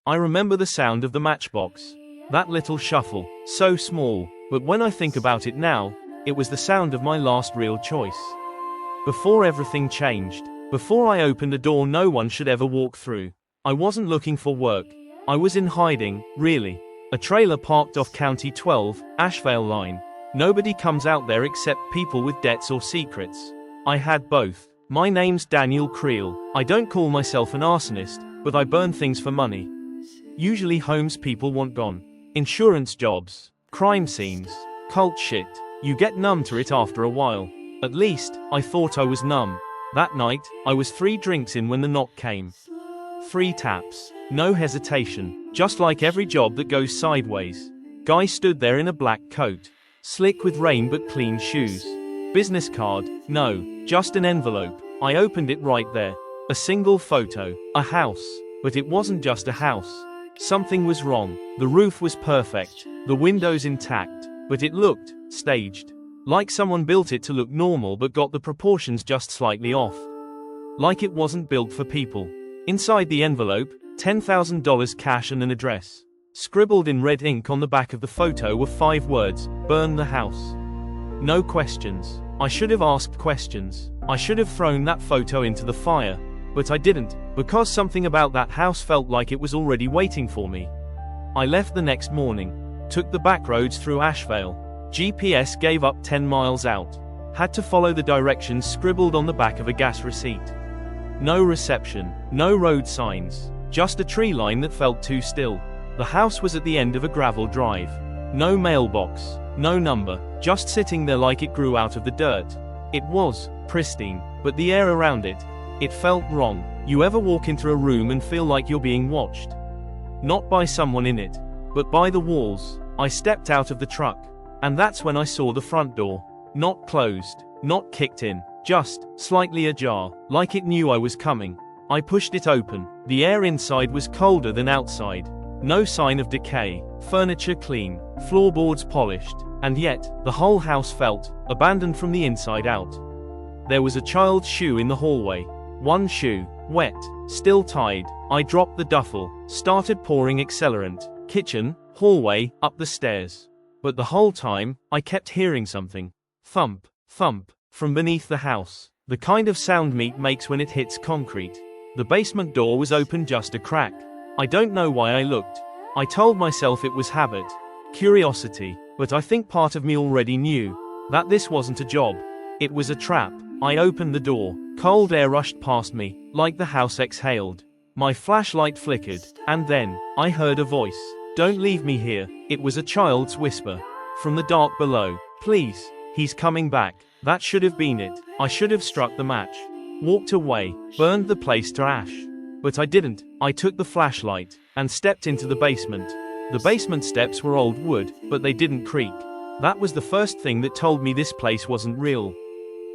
I remember the sound of the matchbox. That little shuffle, so small, but when I think about it now, it was the sound of my last real choice. Before everything changed, before I opened a door no one should ever walk through, I wasn't looking for work. I was in hiding, really. A trailer parked off County 12, Asheville line. Nobody comes out there except people with debts or secrets. I had both. My name's Daniel Creel. I don't call myself an arsonist, but I burn things for money. Usually homes people want gone. Insurance jobs, crime scenes, cult shit. You get numb to it after a while. At least, I thought I was numb. That night, I was 3 drinks in when the knock came. 3 taps. No hesitation. Just like every job that goes sideways. Guy stood there in a black coat. Slick with rain but clean shoes. Business card? No, just an envelope. I opened it right there. A single photo. A house. But it wasn't just a house. Something was wrong. The roof was perfect. The windows intact. But it looked staged. Like someone built it to look normal but got the proportions just slightly off. Like it wasn't built for people. Inside the envelope, $10,000 cash and an address. Scribbled in red ink on the back of the photo were 5 words: burn the house. No questions. I should have asked questions. I should have thrown that photo into the fire. But I didn't, because something about that house felt like it was already waiting for me. I left the next morning. Took the back roads through Asheville. GPS gave up 10 miles out. Had to follow the directions scribbled on the back of a gas receipt. No reception, no road signs, just a tree line that felt too still. The house was at the end of a gravel drive. No mailbox, no number, just sitting there like it grew out of the dirt. It was pristine, but the air around it, it felt wrong. You ever walk into a room and feel like you're being watched? Not by someone in it, but by the walls. I stepped out of the truck. And that's when I saw the front door. Not closed, not kicked in, just slightly ajar, like it knew I was coming. I pushed it open. The air inside was colder than outside. No sign of decay, furniture clean, floorboards polished, and yet, the whole house felt abandoned from the inside out. There was a child's shoe in the hallway. One shoe, wet, still tied. I dropped the duffel, started pouring accelerant. Kitchen, hallway, up the stairs. But the whole time, I kept hearing something. Thump, thump, from beneath the house. The kind of sound meat makes when it hits concrete. The basement door was open just a crack. I don't know why I looked. I told myself it was habit, curiosity, but I think part of me already knew that this wasn't a job. It was a trap. I opened the door. Cold air rushed past me, like the house exhaled. My flashlight flickered, and then, I heard a voice. Don't leave me here. It was a child's whisper. From the dark below. Please, he's coming back. That should have been it. I should have struck the match. Walked away, burned the place to ash. But I didn't. I took the flashlight, and stepped into the basement. The basement steps were old wood, but they didn't creak. That was the first thing that told me this place wasn't real.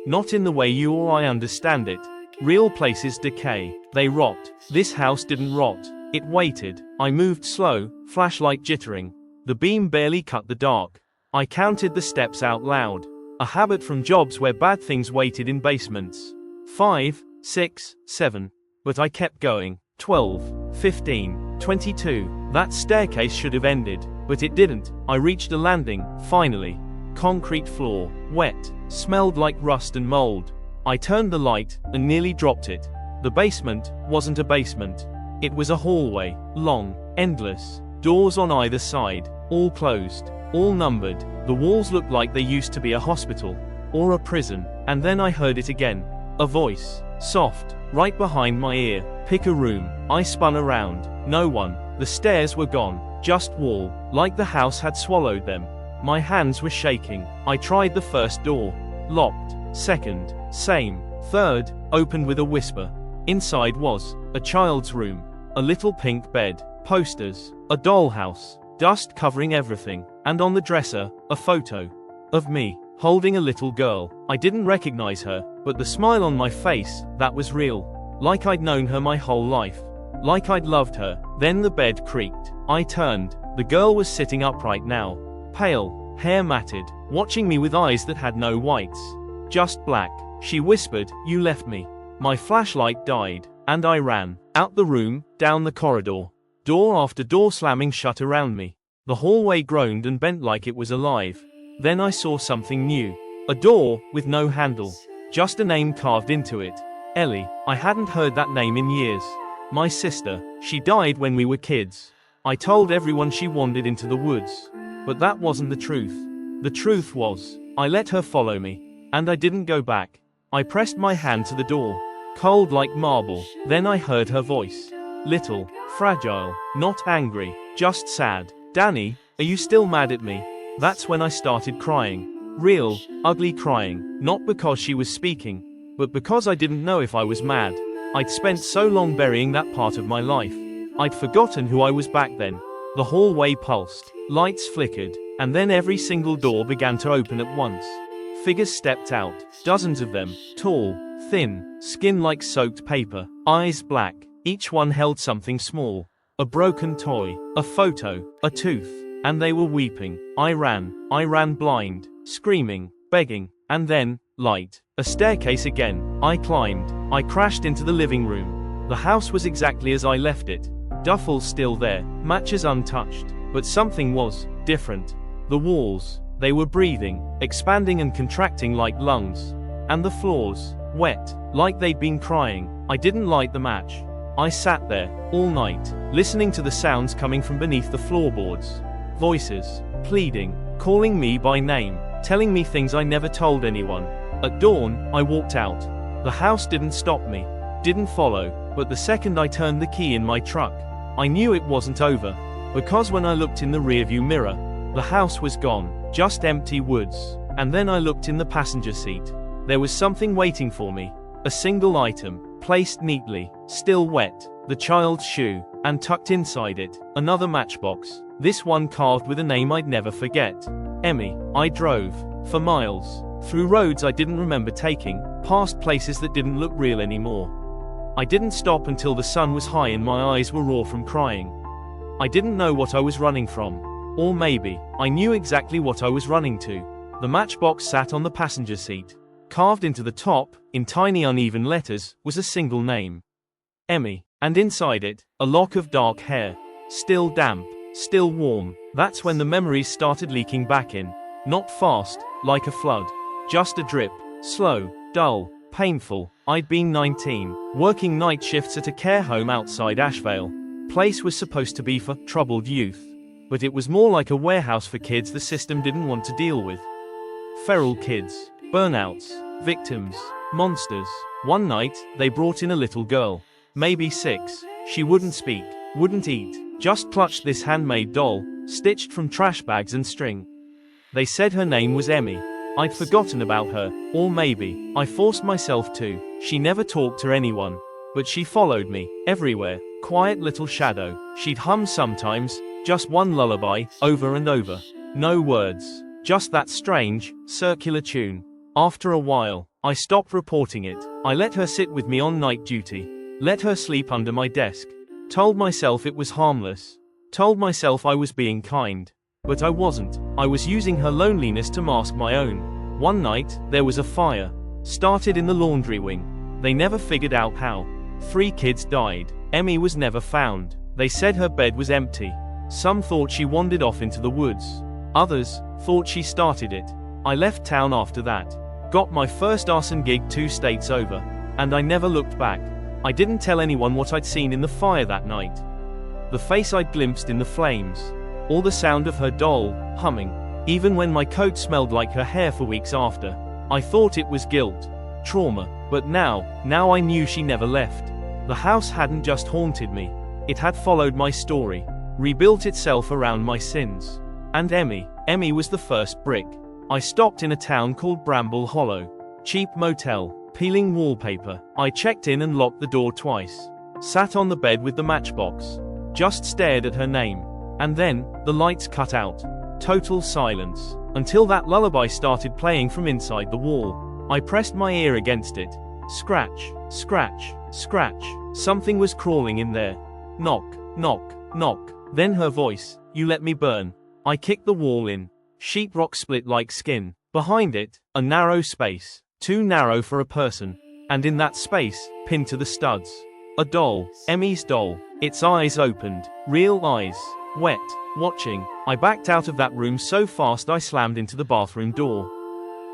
Not in the way you or I understand it. Real places decay. They rot. This house didn't rot. It waited. I moved slow, flashlight jittering. The beam barely cut the dark. I counted the steps out loud. A habit from jobs where bad things waited in basements. 5, 6, 7. But I kept going. 12, 15, 22. That staircase should have ended, but it didn't. I reached a landing, finally. Concrete floor, wet, smelled like rust and mold. I turned the light, and nearly dropped it. The basement wasn't a basement. It was a hallway, long, endless, doors on either side, all closed, all numbered. The walls looked like they used to be a hospital, or a prison. And then I heard it again. A voice, soft, right behind my ear. Pick a room. I spun around. No one. The stairs were gone. Just wall, like the house had swallowed them. My hands were shaking. I tried the first door. Locked. Second, same. Third, opened with a whisper. Inside was a child's room. A little pink bed, posters, a dollhouse, dust covering everything, and on the dresser, a photo of me, holding a little girl. I didn't recognize her, but the smile on my face, that was real. Like I'd known her my whole life. Like I'd loved her. Then the bed creaked. I turned. The girl was sitting upright now. Pale, hair matted, watching me with eyes that had no whites. Just black. She whispered, "You left me." My flashlight died, and I ran. Out the room, down the corridor. Door after door slamming shut around me. The hallway groaned and bent like it was alive. Then I saw something new. A door, with no handle. Just a name carved into it. Ellie. I hadn't heard that name in years. My sister. She died when we were kids. I told everyone she wandered into the woods. But that wasn't the truth. The truth was, I let her follow me. And I didn't go back. I pressed my hand to the door. Cold like marble. Then I heard her voice. Little, fragile, not angry, just sad. Danny, are you still mad at me? That's when I started crying. Real, ugly crying. Not because she was speaking, but because I didn't know if I was mad. I'd spent so long burying that part of my life. I'd forgotten who I was back then. The hallway pulsed. Lights flickered. And then every single door began to open at once. Figures stepped out. Dozens of them. Tall, thin, skin like soaked paper. Eyes black. Each one held something small. A broken toy. A photo. A tooth. And they were weeping. I ran blind. Screaming. Begging. And then, light. A staircase again. I climbed. I crashed into the living room. The house was exactly as I left it. Duffel still there. Matches untouched. But something was different. The walls. They were breathing. Expanding and contracting like lungs. And the floors. Wet. Like they'd been crying. I didn't light the match. I sat there, all night, listening to the sounds coming from beneath the floorboards. Voices. Pleading. Calling me by name. Telling me things I never told anyone. At dawn, I walked out. The house didn't stop me. Didn't follow, but the second I turned the key in my truck, I knew it wasn't over. Because when I looked in the rearview mirror, the house was gone. Just empty woods. And then I looked in the passenger seat. There was something waiting for me. A single item. Placed neatly, still wet, the child's shoe, and tucked inside it, another matchbox, this one carved with a name I'd never forget. Emmy. I drove, for miles, through roads I didn't remember taking, past places that didn't look real anymore. I didn't stop until the sun was high and my eyes were raw from crying. I didn't know what I was running from. Or maybe, I knew exactly what I was running to. The matchbox sat on the passenger seat. Carved into the top, in tiny uneven letters, was a single name. Emmy. And inside it, a lock of dark hair. Still damp, still warm. That's when the memories started leaking back in. Not fast, like a flood. Just a drip. Slow, dull, painful. I'd been 19, working night shifts at a care home outside Asheville. Place was supposed to be for troubled youth. But it was more like a warehouse for kids the system didn't want to deal with. Feral kids. Burnouts. Victims. Monsters. One night, they brought in a little girl. Maybe 6. She wouldn't speak. Wouldn't eat. Just clutched this handmade doll, stitched from trash bags and string. They said her name was Emmy. I'd forgotten about her. Or maybe, I forced myself to. She never talked to anyone. But she followed me, everywhere. Quiet little shadow. She'd hum sometimes, just one lullaby, over and over. No words. Just that strange, circular tune. After a while, I stopped reporting it. I let her sit with me on night duty. Let her sleep under my desk. Told myself it was harmless. Told myself I was being kind. But I wasn't. I was using her loneliness to mask my own. One night, there was a fire. Started in the laundry wing. They never figured out how. 3 kids died. Emmy was never found. They said her bed was empty. Some thought she wandered off into the woods. Others thought she started it. I left town after that. Got my first arson gig 2 states over. And I never looked back. I didn't tell anyone what I'd seen in the fire that night. The face I'd glimpsed in the flames. Or the sound of her doll, humming. Even when my coat smelled like her hair for weeks after. I thought it was guilt. Trauma. But now I knew she never left. The house hadn't just haunted me. It had followed my story. Rebuilt itself around my sins. And Emmy was the first brick. I stopped in a town called Bramble Hollow. Cheap motel, peeling wallpaper. I checked in and locked the door twice. Sat on the bed with the matchbox. Just stared at her name. And then, the lights cut out. Total silence. Until that lullaby started playing from inside the wall. I pressed my ear against it. Scratch, scratch, scratch. Something was crawling in there. Knock, knock, knock. Then her voice. You let me burn. I kicked the wall in. Sheetrock split like skin. Behind it, a narrow space. Too narrow for a person. And in that space, pinned to the studs, A doll. Emmy's doll. Its eyes opened. Real eyes. Wet. Watching. I backed out of that room so fast I slammed into the bathroom door.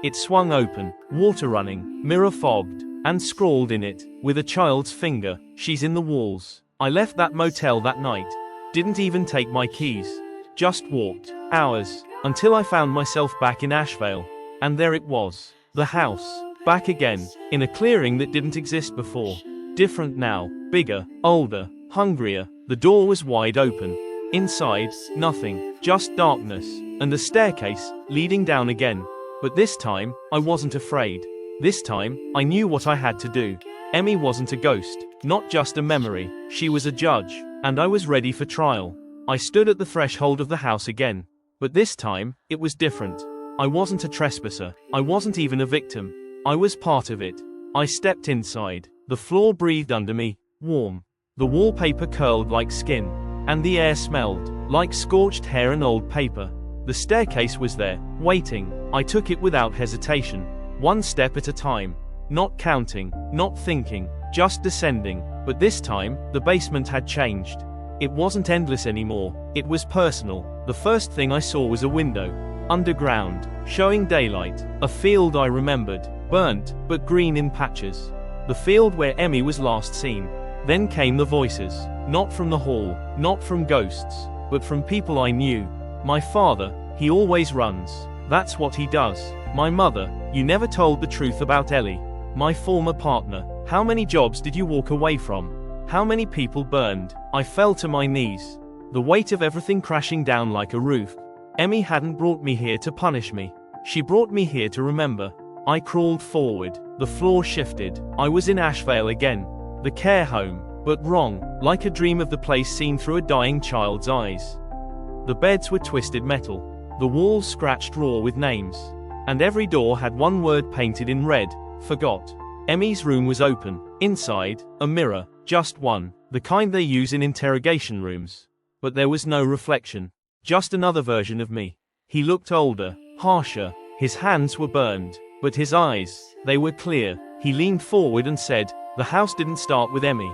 It swung open. Water running. Mirror fogged. And scrawled in it, with a child's finger, "She's in the walls." I left that motel that night. Didn't even take my keys. Just walked. Hours. Until I found myself back in Asheville. And there it was. The house. Back again. In a clearing that didn't exist before. Different now. Bigger. Older. Hungrier. The door was wide open. Inside, nothing. Just darkness. And a staircase, leading down again. But this time, I wasn't afraid. This time, I knew what I had to do. Emmy wasn't a ghost. Not just a memory. She was a judge. And I was ready for trial. I stood at the threshold of the house again. But this time, it was different. I wasn't a trespasser. I wasn't even a victim. I was part of it. I stepped inside. The floor breathed under me, warm. The wallpaper curled like skin. And the air smelled like scorched hair and old paper. The staircase was there, waiting. I took it without hesitation. One step at a time. Not counting, not thinking, just descending. But this time, the basement had changed. It wasn't endless anymore. It was personal. The first thing I saw was a window. Underground, showing daylight. A field I remembered. Burnt, but green in patches. The field where Emmy was last seen. Then came the voices. Not from the hall, not from ghosts, but from people I knew. My father, he always runs. That's what he does. My mother, you never told the truth about Ellie. My former partner, how many jobs did you walk away from? How many people burned? I fell to my knees. The weight of everything crashing down like a roof. Emmy hadn't brought me here to punish me. She brought me here to remember. I crawled forward. The floor shifted. I was in Asheville again. The care home. But wrong, like a dream of the place seen through a dying child's eyes. The beds were twisted metal. The walls scratched raw with names. And every door had one word painted in red, forgot. Emmy's room was open. Inside, a mirror, just one, the kind they use in interrogation rooms. But there was no reflection. Just another version of me. He looked older, harsher. His hands were burned. But his eyes, they were clear. He leaned forward and said, "The house didn't start with Emmy.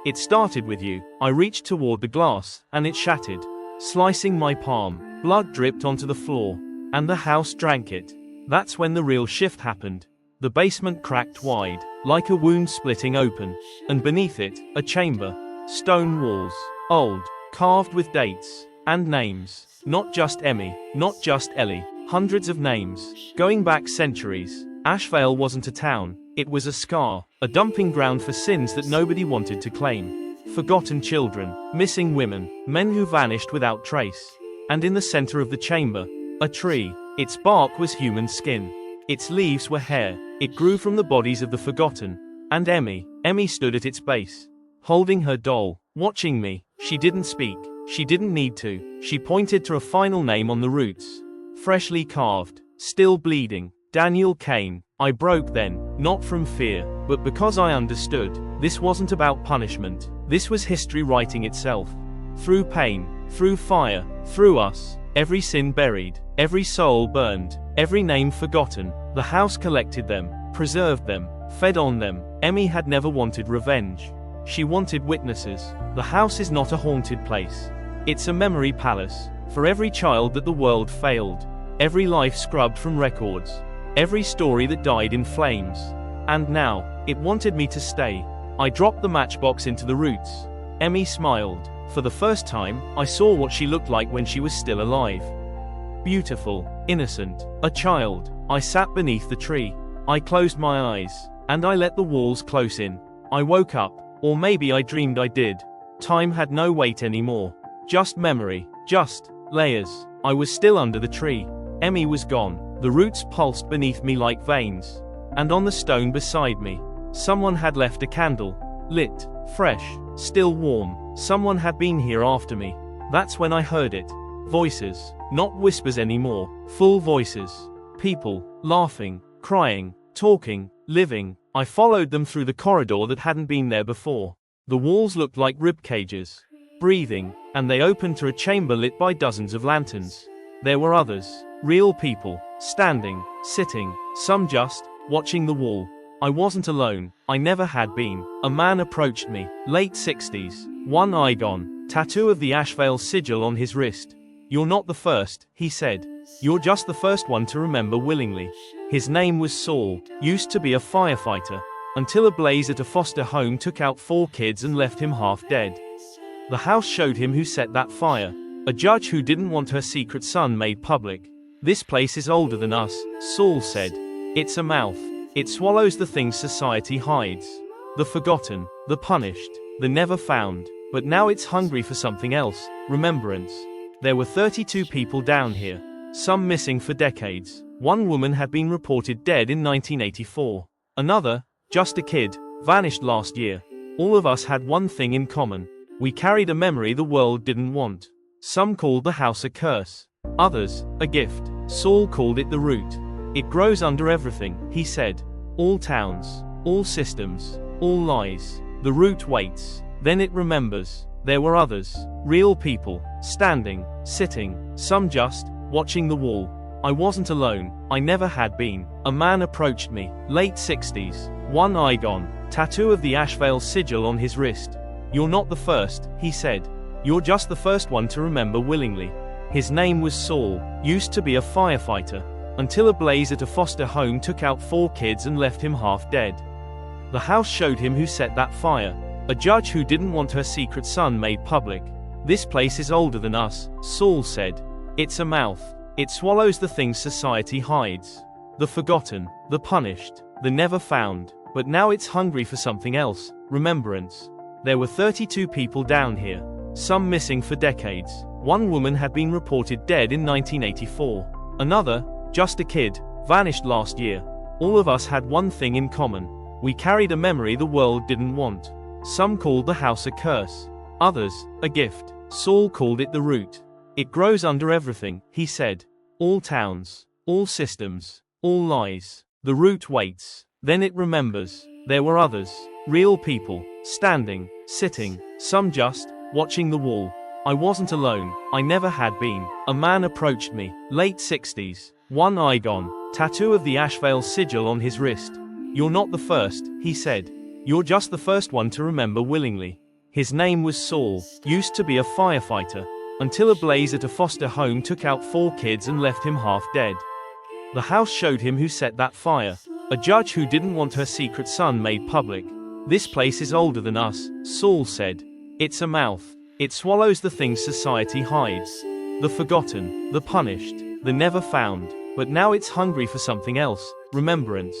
It started with you." I reached toward the glass, and it shattered, slicing my palm. Blood dripped onto the floor, and the house drank it. That's when the real shift happened. The basement cracked wide, like a wound splitting open, and beneath it, a chamber. Stone walls, old, carved with dates, and names. Not just Emmy, not just Ellie, hundreds of names, going back centuries. Asheville wasn't a town, it was a scar, a dumping ground for sins that nobody wanted to claim. Forgotten children, missing women, men who vanished without trace. And in the center of the chamber, a tree. Its bark was human skin. Its leaves were hair. It grew from the bodies of the forgotten. And Emmy stood at its base, holding her doll, watching me. She didn't speak. She didn't need to. She pointed to a final name on the roots. Freshly carved, still bleeding. Daniel Kane. I broke then, not from fear, but because I understood. This wasn't about punishment. This was history writing itself. Through pain, through fire, through us. Every sin buried, every soul burned, every name forgotten. The house collected them, preserved them, fed on them. Emmy had never wanted revenge. She wanted witnesses. The house is not a haunted place. It's a memory palace. For every child that the world failed. Every life scrubbed from records. Every story that died in flames. And now, it wanted me to stay. I dropped the matchbox into the roots. Emmy smiled. For the first time, I saw what she looked like when she was still alive. Beautiful, innocent, a child. I sat beneath the tree. I closed my eyes, and I let the walls close in. I woke up, or maybe I dreamed I did. Time had no weight anymore. Just memory, just layers. I was still under the tree. Emmy was gone. The roots pulsed beneath me like veins. And on the stone beside me, someone had left a candle. Lit, fresh, still warm. Someone had been here after me. That's when I heard it. Voices, not whispers anymore, full voices. People, laughing, crying, talking, living. I followed them through the corridor that hadn't been there before. The walls looked like rib cages, breathing, and they opened to a chamber lit by dozens of lanterns. There were others, real people, standing, sitting, some just watching the wall. I wasn't alone, I never had been. A man approached me, late 60s, one eye gone, tattoo of the Ashvale sigil on his wrist. You're not the first, he said. You're just the first one to remember willingly. His name was Saul, used to be a firefighter, until a blaze at a foster home took out 4 kids and left him half dead. The house showed him who set that fire, a judge who didn't want her secret son made public. This place is older than us, Saul said. It's a mouth. It swallows the things society hides. The forgotten, the punished, the never found. But now it's hungry for something else, remembrance. There were 32 people down here, some missing for decades. One woman had been reported dead in 1984. Another, just a kid, vanished last year. All of us had one thing in common. We carried a memory the world didn't want. Some called the house a curse. Others, a gift. Saul called it the root. It grows under everything, he said. All towns, all systems, all lies. The root waits, then it remembers. There were others, real people, standing, sitting, some just, watching the wall. I wasn't alone, I never had been. A man approached me, late 60s, one eye gone, tattoo of the Ashvale sigil on his wrist. You're not the first, he said. You're just the first one to remember willingly. His name was Saul, used to be a firefighter, until a blaze at a foster home took out 4 kids and left him half dead. The house showed him who set that fire, a judge who didn't want her secret son made public. This place is older than us, Saul said. It's a mouth. It swallows the things society hides. The forgotten, the punished, the never found. But now it's hungry for something else, remembrance. There were 32 people down here, some missing for decades. One woman had been reported dead in 1984. Another, just a kid, vanished last year. All of us had one thing in common. We carried a memory the world didn't want. Some called the house a curse. Others, a gift. Saul called it the root. It grows under everything, he said. All towns, all systems, all lies. The root waits, then it remembers. There were others, real people, standing, sitting, some just, watching the wall. I wasn't alone, I never had been. A man approached me, late 60s, one eye gone, tattoo of the Ashvale sigil on his wrist. You're not the first, he said. You're just the first one to remember willingly. His name was Saul, used to be a firefighter, until a blaze at a foster home took out 4 kids and left him half dead. The house showed him who set that fire, a judge who didn't want her secret son made public. This place is older than us, Saul said. It's a mouth. It swallows the things society hides. The forgotten, the punished, the never found. But now it's hungry for something else, remembrance.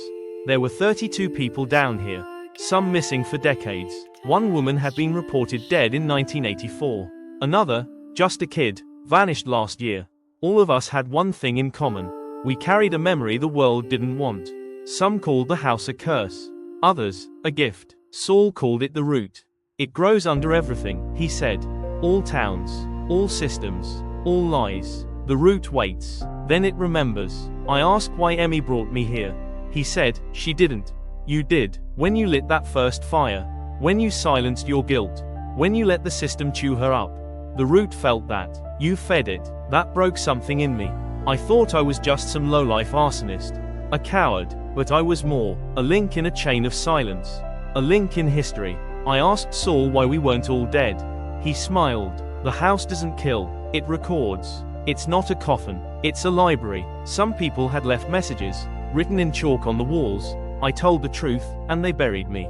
There were 32 people down here, some missing for decades. One woman had been reported dead in 1984. Another, just a kid, vanished last year. All of us had one thing in common. We carried a memory the world didn't want. Some called the house a curse. Others, a gift. Saul called it the root. It grows under everything, he said. All towns, all systems, all lies. The root waits, then it remembers. I asked why Emmy brought me here. He said, she didn't. You did, when you lit that first fire. When you silenced your guilt. When you let the system chew her up. The root felt that. You fed it. That broke something in me. I thought I was just some lowlife arsonist. A coward, but I was more. A link in a chain of silence. A link in history. I asked Saul why we weren't all dead. He smiled. The house doesn't kill, it records. It's not a coffin, it's a library. Some people had left messages, written in chalk on the walls. I told the truth, and they buried me.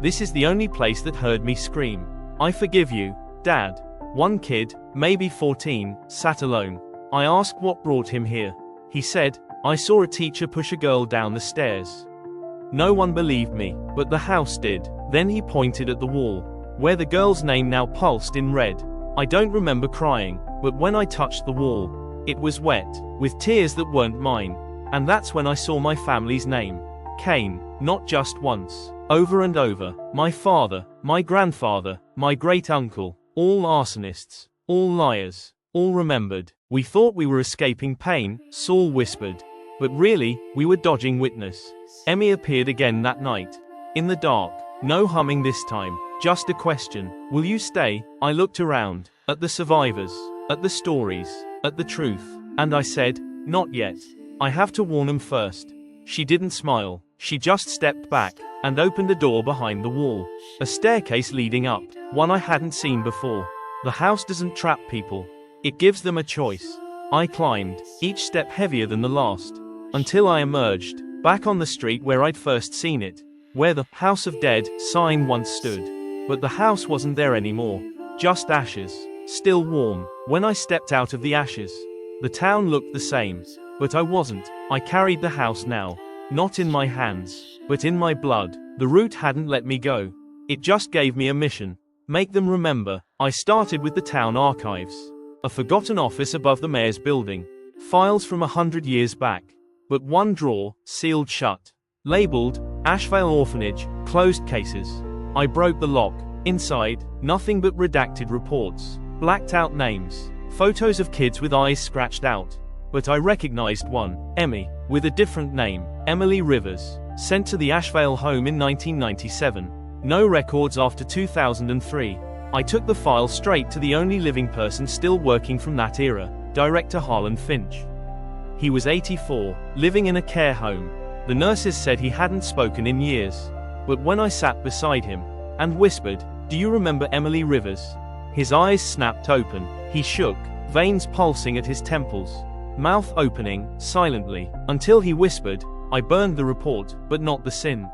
This is the only place that heard me scream. I forgive you, Dad. One kid, maybe 14, sat alone. I asked what brought him here. He said, I saw a teacher push a girl down the stairs. No one believed me, but the house did. Then he pointed at the wall, where the girl's name now pulsed in red. I don't remember crying, but when I touched the wall, it was wet, with tears that weren't mine. And that's when I saw my family's name. Cain, not just once, over and over. My father, my grandfather, my great-uncle, all arsonists, all liars, all remembered. We thought we were escaping pain, Saul whispered. But really, we were dodging witness. Emmy appeared again that night. In the dark, no humming this time, just a question. Will you stay? I looked around, at the survivors, at the stories, at the truth, and I said, not yet. I have to warn them first. She didn't smile, She just stepped back and opened a door behind the wall. A staircase leading up, one I hadn't seen before. The house doesn't trap people. It gives them a choice. I climbed, each step heavier than the last, until I emerged, back on the street where I'd first seen it, where the House of Dead sign once stood. But the house wasn't there anymore. Just ashes, still warm. When I stepped out of the ashes, the town looked the same. But I wasn't. I carried the house now. Not in my hands, but in my blood. The root hadn't let me go. It just gave me a mission. Make them remember. I started with the town archives. A forgotten office above the mayor's building. Files from 100 years back. But one drawer, sealed shut. Labeled, Ashvale Orphanage, closed cases. I broke the lock. Inside, nothing but redacted reports. Blacked out names. Photos of kids with eyes scratched out. But I recognized one, Emmy, with a different name, Emily Rivers, sent to the Ashvale home in 1997. No records after 2003. I took the file straight to the only living person still working from that era, Director Harlan Finch. He was 84, living in a care home. The nurses said he hadn't spoken in years. But when I sat beside him and whispered, "Do you remember Emily Rivers?" His eyes snapped open. He shook, veins pulsing at his temples. Mouth opening, silently, until he whispered, "I burned the report, but not the sin."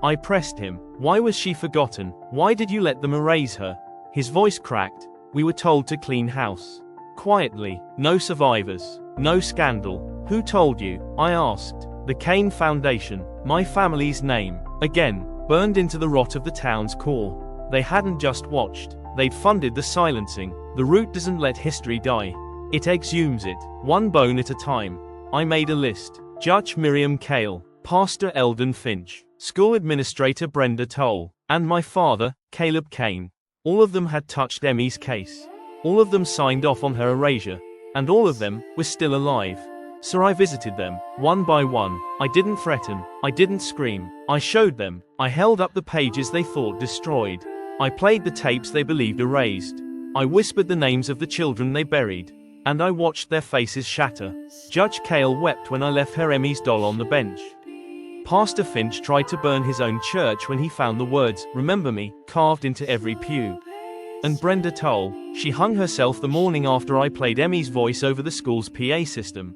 I pressed him. Why was she forgotten? Why did you let them erase her? His voice cracked. We were told to clean house. Quietly, no survivors, no scandal. Who told you? I asked. The Kane Foundation, my family's name, again, burned into the rot of the town's core. They hadn't just watched, they'd funded the silencing. The root doesn't let history die. It exhumes it, one bone at a time. I made a list. Judge Miriam Cale, Pastor Eldon Finch, School Administrator Brenda Toll, and my father, Caleb Kane. All of them had touched Emmy's case. All of them signed off on her erasure. And all of them were still alive. So I visited them, one by one. I didn't threaten. I didn't scream. I showed them. I held up the pages they thought destroyed. I played the tapes they believed erased. I whispered the names of the children they buried. And I watched their faces shatter. Judge Cale wept when I left her Emmy's doll on the bench. Pastor Finch tried to burn his own church when he found the words, "Remember me," carved into every pew. And Brenda Toll, she hung herself the morning after I played Emmy's voice over the school's PA system.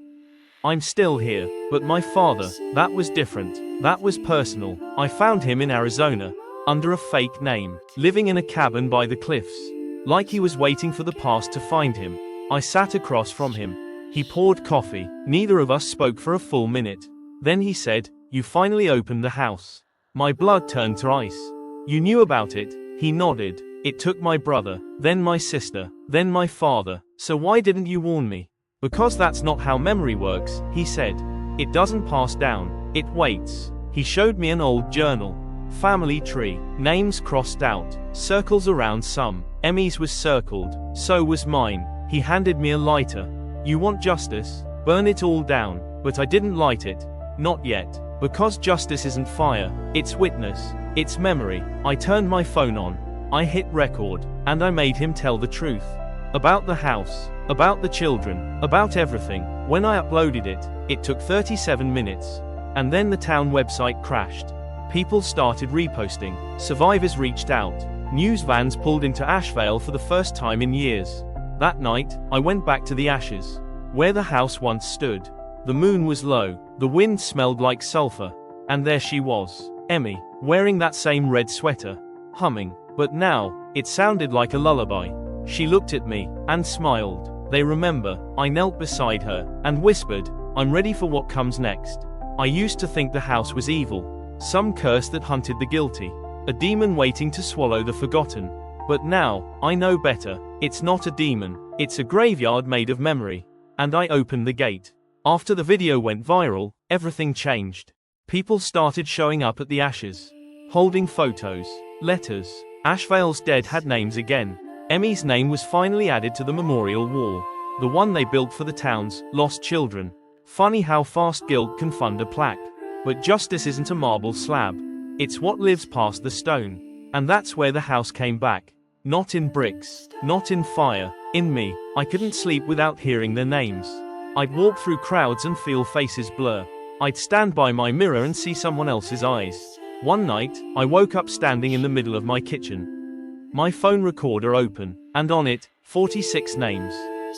I'm still here, but my father, that was different. That was personal. I found him in Arizona, under a fake name, living in a cabin by the cliffs. Like he was waiting for the past to find him. I sat across from him. He poured coffee. Neither of us spoke for a full minute. Then he said, "You finally opened the house." My blood turned to ice. "You knew about it?" He nodded. "It took my brother, then my sister, then my father. So why didn't you warn me?" "Because that's not how memory works," he said. "It doesn't pass down, it waits." He showed me an old journal. Family tree, names crossed out, circles around some. Emmy's was circled, so was mine. He handed me a lighter. "You want justice? Burn it all down." But I didn't light it. Not yet. Because justice isn't fire, it's witness, it's memory. I turned my phone on. I hit record, and I made him tell the truth. About the house, about the children, about everything. When I uploaded it, it took 37 minutes. And then the town website crashed. People started reposting. Survivors reached out. News vans pulled into Ashvale for the first time in years. That night, I went back to the ashes, where the house once stood. The moon was low, the wind smelled like sulfur, and there she was, Emmy, wearing that same red sweater, humming. But now, it sounded like a lullaby. She looked at me, and smiled. They remember. I knelt beside her, and whispered, "I'm ready for what comes next." I used to think the house was evil, some curse that hunted the guilty, a demon waiting to swallow the forgotten. But now, I know better. It's not a demon, it's a graveyard made of memory. And I opened the gate. After the video went viral, everything changed. People started showing up at the ashes, holding photos, letters. Ashvale's dead had names again. Emmy's name was finally added to the memorial wall, the one they built for the town's lost children. Funny how fast guilt can fund a plaque. But justice isn't a marble slab. It's what lives past the stone. And that's where the house came back. Not in bricks, not in fire, in me. I couldn't sleep without hearing their names. I'd walk through crowds and feel faces blur. I'd stand by my mirror and see someone else's eyes. One night, I woke up standing in the middle of my kitchen. My phone recorder open, and on it, 46 names.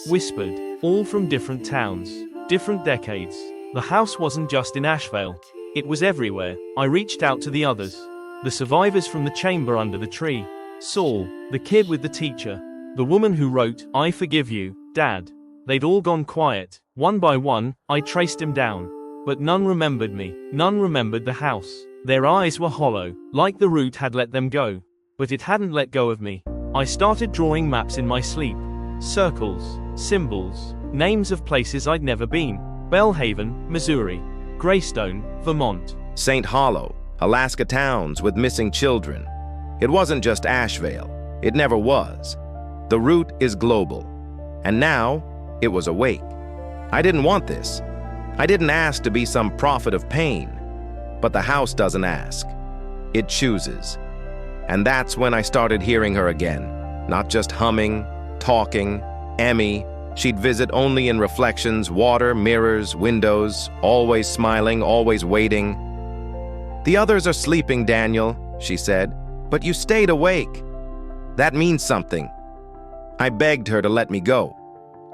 Whispered, all from different towns, different decades. The house wasn't just in Asheville. It was everywhere. I reached out to the others. The survivors from the chamber under the tree. Saul, the kid with the teacher. The woman who wrote, "I forgive you, Dad." They'd all gone quiet. One by one, I traced him down. But none remembered me. None remembered the house. Their eyes were hollow, like the root had let them go. But it hadn't let go of me. I started drawing maps in my sleep. Circles, symbols, names of places I'd never been. Bellhaven, Missouri. Greystone, Vermont. St. Hollow, Alaska towns with missing children. It wasn't just Asheville. It never was. The root is global. And now, it was awake. I didn't want this. I didn't ask to be some prophet of pain. But the house doesn't ask. It chooses. And that's when I started hearing her again. Not just humming, talking, Emmy. She'd visit only in reflections, water, mirrors, windows, always smiling, always waiting. "The others are sleeping, Daniel," she said, "but you stayed awake. That means something." I begged her to let me go,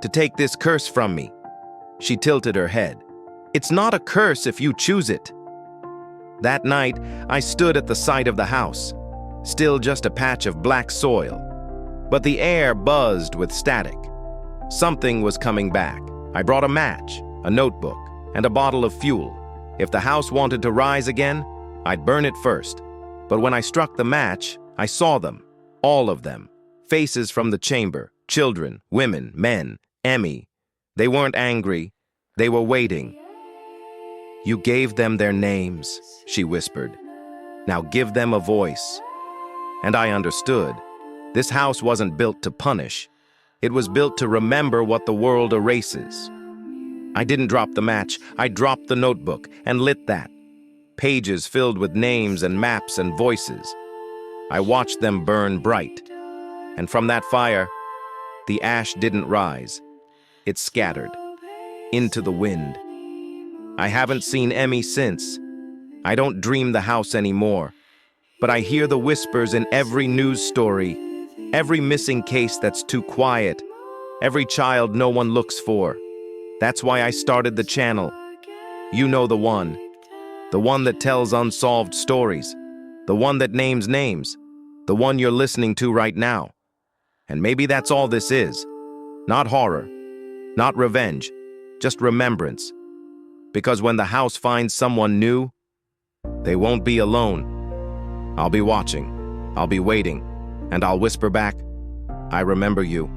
to take this curse from me. She tilted her head. "It's not a curse if you choose it." That night, I stood at the side of the house, still just a patch of black soil. But the air buzzed with static. Something was coming back. I brought a match, a notebook, and a bottle of fuel. If the house wanted to rise again, I'd burn it first. But when I struck the match, I saw them, all of them. Faces from the chamber, children, women, men, Emmy. They weren't angry. They were waiting. "You gave them their names," she whispered. "Now give them a voice." And I understood. This house wasn't built to punish. It was built to remember what the world erases. I didn't drop the match. I dropped the notebook and lit that. Pages filled with names and maps and voices. I watched them burn bright. And from that fire, the ash didn't rise. It scattered into the wind. I haven't seen Emmy since. I don't dream the house anymore. But I hear the whispers in every news story, every missing case that's too quiet, every child no one looks for. That's why I started the channel. You know the one that tells unsolved stories, the one that names names, the one you're listening to right now. And maybe that's all this is. Not horror, not revenge, just remembrance. Because when the house finds someone new, they won't be alone. I'll be watching, I'll be waiting, and I'll whisper back, "I remember you."